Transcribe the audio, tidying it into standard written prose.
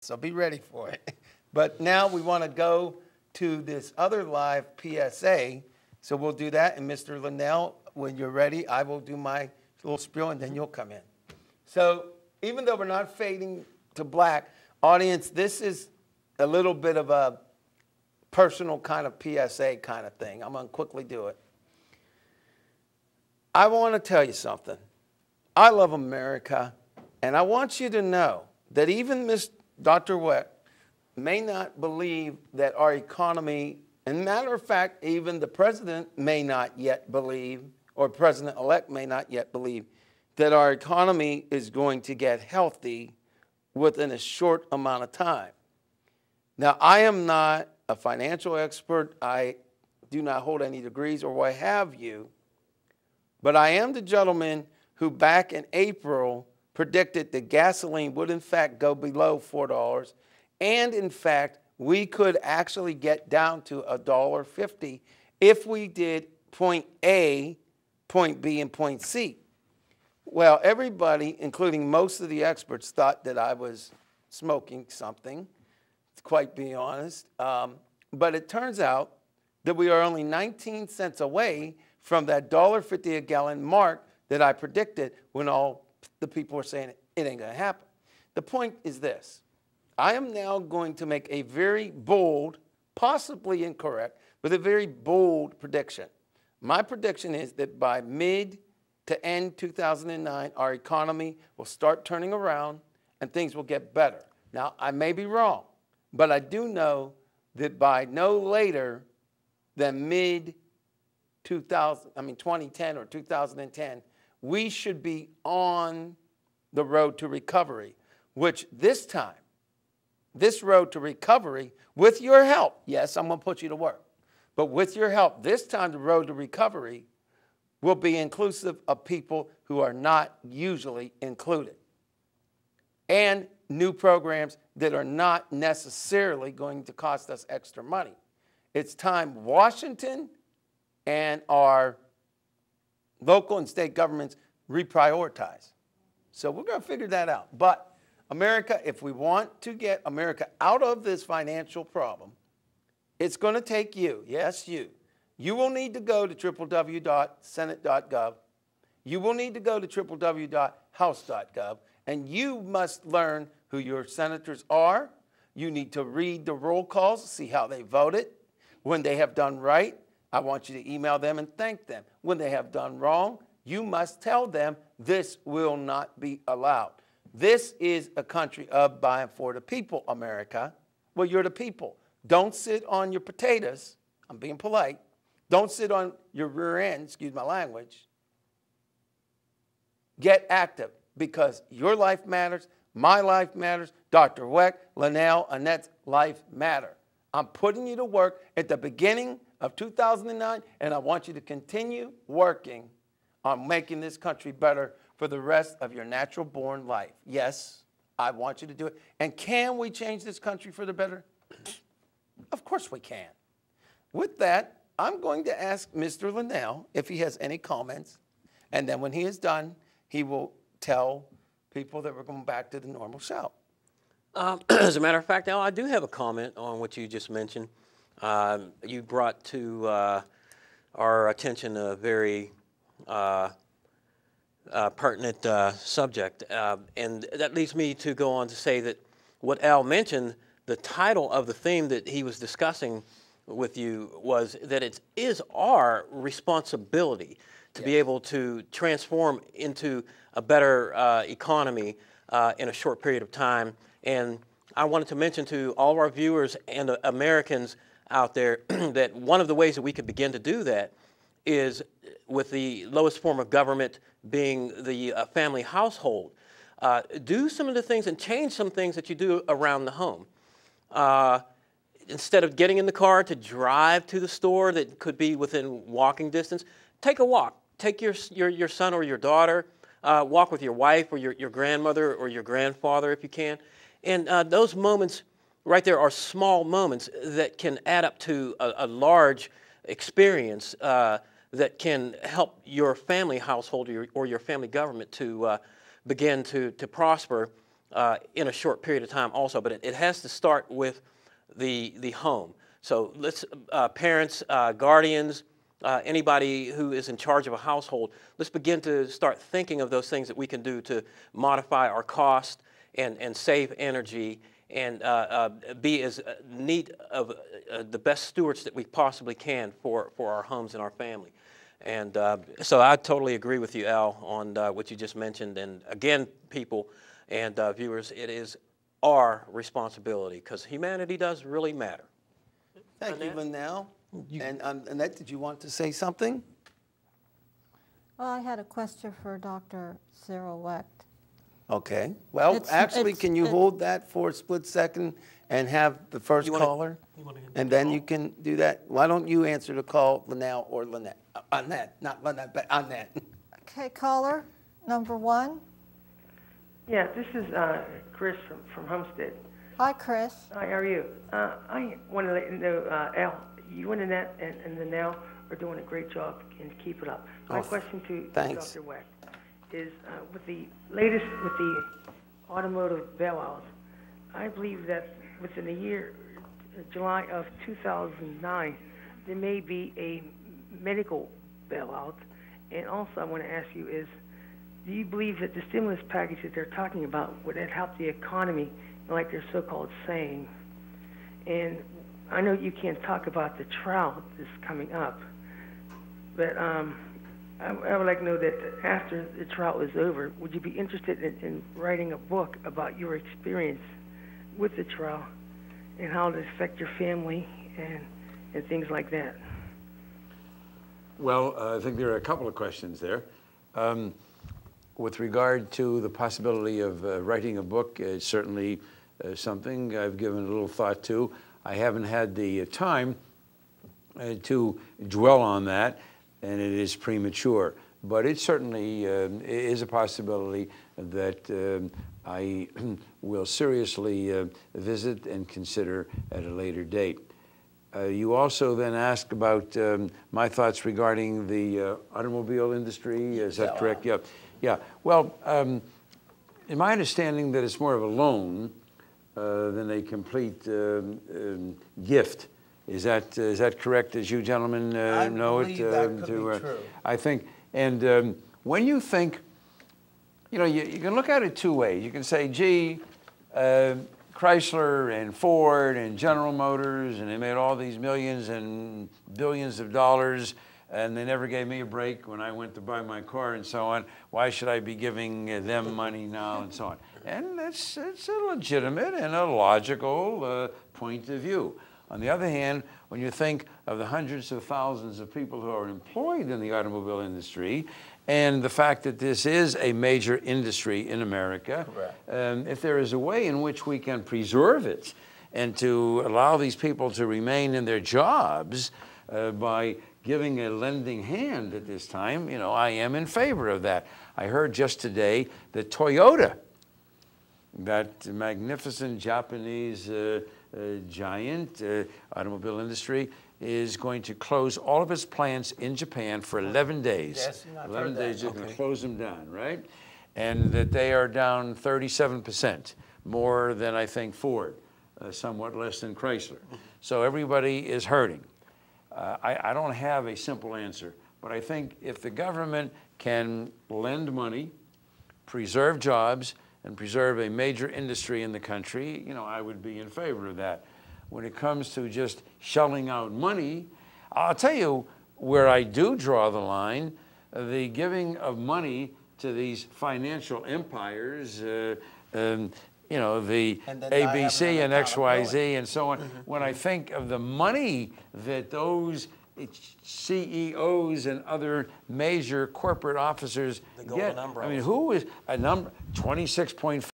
So be ready for it. But now we want to go to this other live PSA. So we'll do that. And Mr. Lenell, when you're ready, I will do my little spiel and then you'll come in. So even though we're not fading to black, audience, this is a little bit of a personal kind of PSA kind of thing. I'm going to quickly do it. I want to tell you something. I love America, and I want you to know that even Dr. Wecht may not believe that our economy, and matter of fact, even the president may not yet believe, or president-elect may not yet believe, that our economy is going to get healthy within a short amount of time. Now, I am not a financial expert. I do not hold any degrees or what have you, but I am the gentleman who back in April predicted that gasoline would in fact go below $4, and in fact, we could actually get down to $1.50 if we did point A, point B, and point C. Well, everybody, including most of the experts, thought that I was smoking something, to quite be honest. But it turns out that we are only 19 cents away from that $1.50 a gallon mark that I predicted when all the people were saying it ain't going to happen. The point is this. I am now going to make a very bold, possibly incorrect, but a very bold prediction. My prediction is that by mid to end 2009, our economy will start turning around and things will get better. Now, I may be wrong, but I do know that by no later than mid-2010 or 2010, we should be on the road to recovery, which this time, this road to recovery, with your help, yes, I'm going to put you to work, but with your help, this time the road to recovery will be inclusive of people who are not usually included, and new programs that are not necessarily going to cost us extra money. It's time Washington and our local and state governments reprioritize. So we're going to figure that out. But America, if we want to get America out of this financial problem, it's going to take you, yes, you. You will need to go to www.senate.gov. You will need to go to www.house.gov, and you must learn who your senators are. You need to read the roll calls, see how they voted. When they have done right, I want you to email them and thank them. When they have done wrong, you must tell them this will not be allowed. This is a country of, by, and for the people, America. Well, you're the people. Don't sit on your potatoes. I'm being polite. Don't sit on your rear end, excuse my language. Get active, because your life matters, my life matters, Dr. Wecht, Lenell, Annette's life matter. I'm putting you to work at the beginning of 2009, and I want you to continue working on making this country better for the rest of your natural-born life. Yes, I want you to do it. And can we change this country for the better? Of course we can. With that, I'm going to ask Mr. Lenell if he has any comments, and then when he is done, he will tell people that we're going back to the normal show. As a matter of fact, Al, I do have a comment on what you just mentioned. You brought to our attention a very pertinent subject, and that leads me to go on to say that what Al mentioned, the title of the theme that he was discussing with you was that it is our responsibility to be able to transform into a better economy in a short period of time. And I wanted to mention to all of our viewers and Americans out there that one of the ways that we could begin to do that is with the lowest form of government being the family household. Do some of the things and change some things that you do around the home. Instead of getting in the car to drive to the store that could be within walking distance, take a walk. Take your son or your daughter, walk with your wife or your grandmother or your grandfather if you can. And those moments right there are small moments that can add up to a large experience that can help your family household or your family government to begin to prosper in a short period of time also, but it has to start with the home. So let's, parents, guardians, anybody who is in charge of a household, let's begin to start thinking of those things that we can do to modify our cost and save energy and be as neat of the best stewards that we possibly can for our homes and our family. And so I totally agree with you, Al, on what you just mentioned. And again, people and viewers, it is our responsibility because humanity does really matter. Thank you, Lenell. And Annette, did you want to say something? Well, I had a question for Dr. Cyril Wecht. Okay. Well, can you hold that for a split second and have the first caller? And then you can do that. Why don't you answer the call, Lenell or Lynette? Annette, not Lynette, but Annette. Okay, caller, number 1. Yeah, this is Chris from Homestead. Hi, Chris. Hi, how are you? I want to let you know, Al, you and Annette and Lenell are doing a great job, and keep it up. My question to Dr. Wecht is, with the latest, with the automotive bailouts, I believe that within a year, July of 2009, there may be a medical bailout. And also I want to ask you is, do you believe that the stimulus package that they're talking about would help the economy, like they're so-called saying? And I know you can't talk about the trial that's coming up, but I would like to know that after the trial is over, would you be interested in writing a book about your experience with the trial and how it affect your family and things like that? Well, I think there are a couple of questions there. With regard to the possibility of writing a book, it's certainly something I've given a little thought to. I haven't had the time to dwell on that, and it is premature. But it certainly is a possibility that I will seriously visit and consider at a later date. You also then asked about my thoughts regarding the automobile industry. Is that correct? Yeah. Yeah. Well, in my understanding that it's more of a loan than a complete gift. Is that correct, as you gentlemen know it? That could be true. I think, and when you think, you know, you can look at it two ways. You can say, gee, Chrysler and Ford and General Motors, and they made all these millions and billions of dollars, and they never gave me a break when I went to buy my car and so on. Why should I be giving them money now and so on? And it's a legitimate and a logical point of view. On the other hand, when you think of the hundreds of thousands of people who are employed in the automobile industry and the fact that this is a major industry in America, if there is a way in which we can preserve it and to allow these people to remain in their jobs by giving a lending hand at this time, you know, I am in favor of that. I heard just today that Toyota, that magnificent Japanese giant automobile industry, is going to close all of its plants in Japan for 11 days. Yes, 11 days, they're going to close them down, right? And that they are down 37%, more than I think Ford, somewhat less than Chrysler. So everybody is hurting. I don't have a simple answer, but I think if the government can lend money, preserve jobs, and preserve a major industry in the country, you know, I would be in favor of that. When it comes to just shelling out money, I'll tell you where I do draw the line, the giving of money to these financial empires, you know, the ABC and XYZ and so on. When I think of the money that those CEOs and other major corporate officers get, I mean, who is a number 26.5